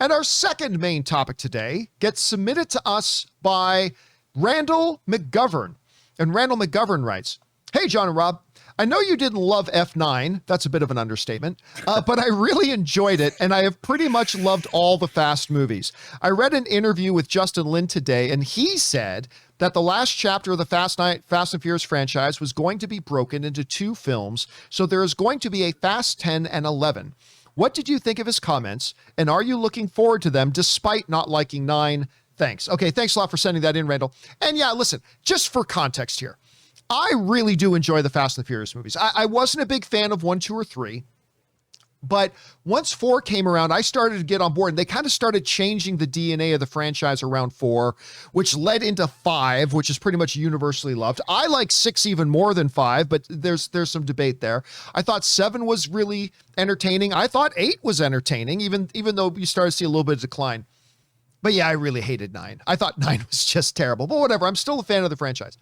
And our second main topic today gets submitted to us by Randal McGovern. And Randal McGovern writes, "Hey, John and Rob, I know you didn't love F9. That's a bit of an understatement, but I really enjoyed it, and I have pretty much loved all the Fast movies. I read an interview with Justin Lin today, and he said that the last chapter of the Fast and Furious franchise was going to be broken into 2 films, so there is going to be a Fast 10 and 11. What did you think of his comments, and are you looking forward to them despite not liking 9? Thanks." Okay, thanks a lot for sending that in, Randall. And yeah, listen, just for context here, I really do enjoy the Fast and the Furious movies. I wasn't a big fan of 1, 2, or 3, but once 4 came around, I started to get on board, and they kind of started changing the DNA of the franchise around 4, which led into 5, which is pretty much universally loved. I like 6 even more than 5, but there's some debate there. I thought 7 was really entertaining. I thought 8 was entertaining, even though you started to see a little bit of decline. But yeah, I really hated 9. I thought 9 was just terrible, but whatever. I'm still a fan of the franchise.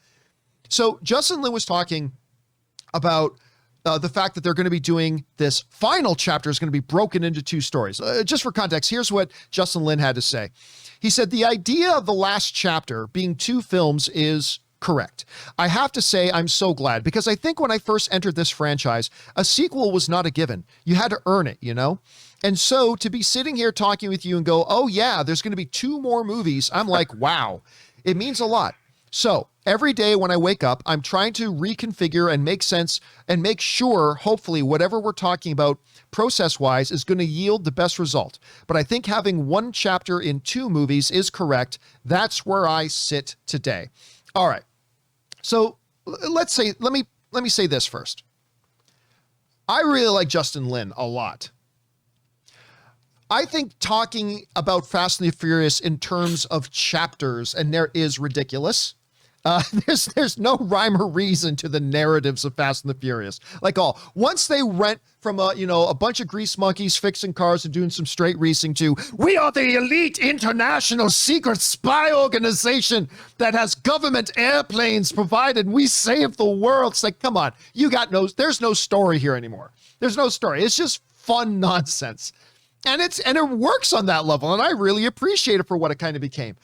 So Justin Lin was talking about the fact that they're going to be doing this final chapter is going to be broken into 2 stories. Just for context, here's what Justin Lin had to say. He said, "The idea of the last chapter being 2 films is correct. I have to say I'm so glad, because I think when I first entered this franchise, a sequel was not a given. You had to earn it, you know? And so to be sitting here talking with you and go, oh yeah, there's going to be 2 more movies, I'm like, wow, it means a lot. So every day when I wake up, I'm trying to reconfigure and make sense and make sure, hopefully, whatever we're talking about process-wise is going to yield the best result. But I think having 1 chapter in 2 movies is correct. That's where I sit today." All right. So let me say this first. I really like Justin Lin a lot. I think talking about Fast and the Furious in terms of chapters and there is ridiculous. There's no rhyme or reason to the narratives of Fast and the Furious. Once they went from a bunch of grease monkeys fixing cars and doing some straight racing to, we are the elite international secret spy organization that has government airplanes provided. We save the world. It's like, come on, there's no story here anymore. There's no story. It's just fun nonsense. And it works on that level. And I really appreciate it for what it kind of became.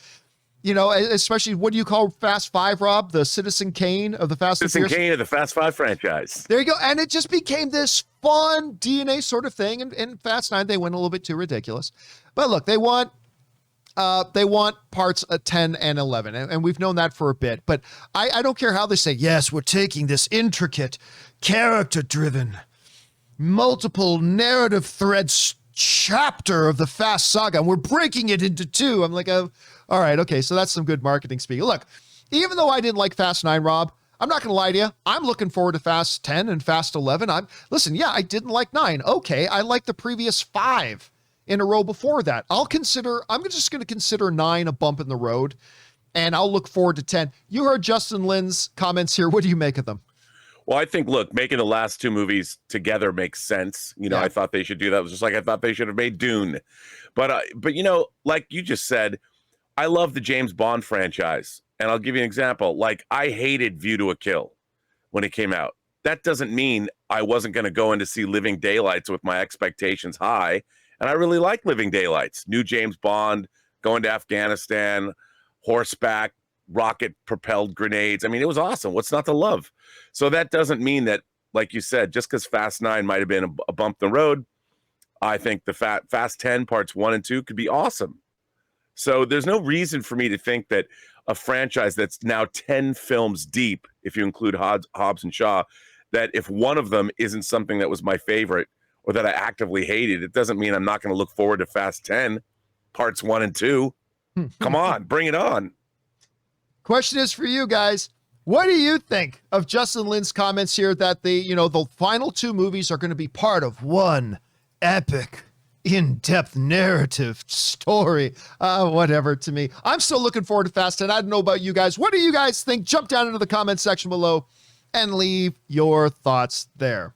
You know, especially, what do you call Fast 5, Rob? The Citizen Kane of the Fast and Furious? Citizen Kane of the Fast 5 franchise. There you go. And it just became this fun DNA sort of thing. And in Fast 9, they went a little bit too ridiculous. But look, they want parts 10 and 11. And we've known that for a bit. But I don't care how they say, yes, we're taking this intricate, character-driven, multiple narrative threads chapter of the Fast saga, and we're breaking it into 2. I'm like, all right, okay, so that's some good marketing speak. Look, even though I didn't like Fast 9, Rob, I'm not going to lie to you. I'm looking forward to Fast 10 and Fast 11. I didn't like 9. Okay, I like the previous 5 in a row before that. I'm just going to consider 9 a bump in the road, and I'll look forward to 10. You heard Justin Lin's comments here. What do you make of them? Well, I think, look, making the last 2 movies together makes sense. Yeah. I thought they should do that. It was just like I thought they should have made Dune. But like you just said, I love the James Bond franchise. And I'll give you an example. Like, I hated View to a Kill when it came out. That doesn't mean I wasn't going to go in to see Living Daylights with my expectations high. And I really like Living Daylights. New James Bond, going to Afghanistan, horseback, rocket-propelled grenades. I mean, it was awesome. What's not to love? So that doesn't mean that, like you said, just because Fast 9 might have been a bump in the road, I think the Fast 10 parts 1 and 2 could be awesome. So there's no reason for me to think that a franchise that's now 10 films deep, if you include Hobbs and Shaw, that if one of them isn't something that was my favorite or that I actively hated, it doesn't mean I'm not going to look forward to Fast 10 parts 1 and 2. Come on, bring it on. Question is for you guys. What do you think of Justin Lin's comments here that the final 2 movies are going to be part of one epic, in-depth narrative story? Whatever to me. I'm still looking forward to Fast 10. I don't know about you guys. What do you guys think? Jump down into the comment section below and leave your thoughts there.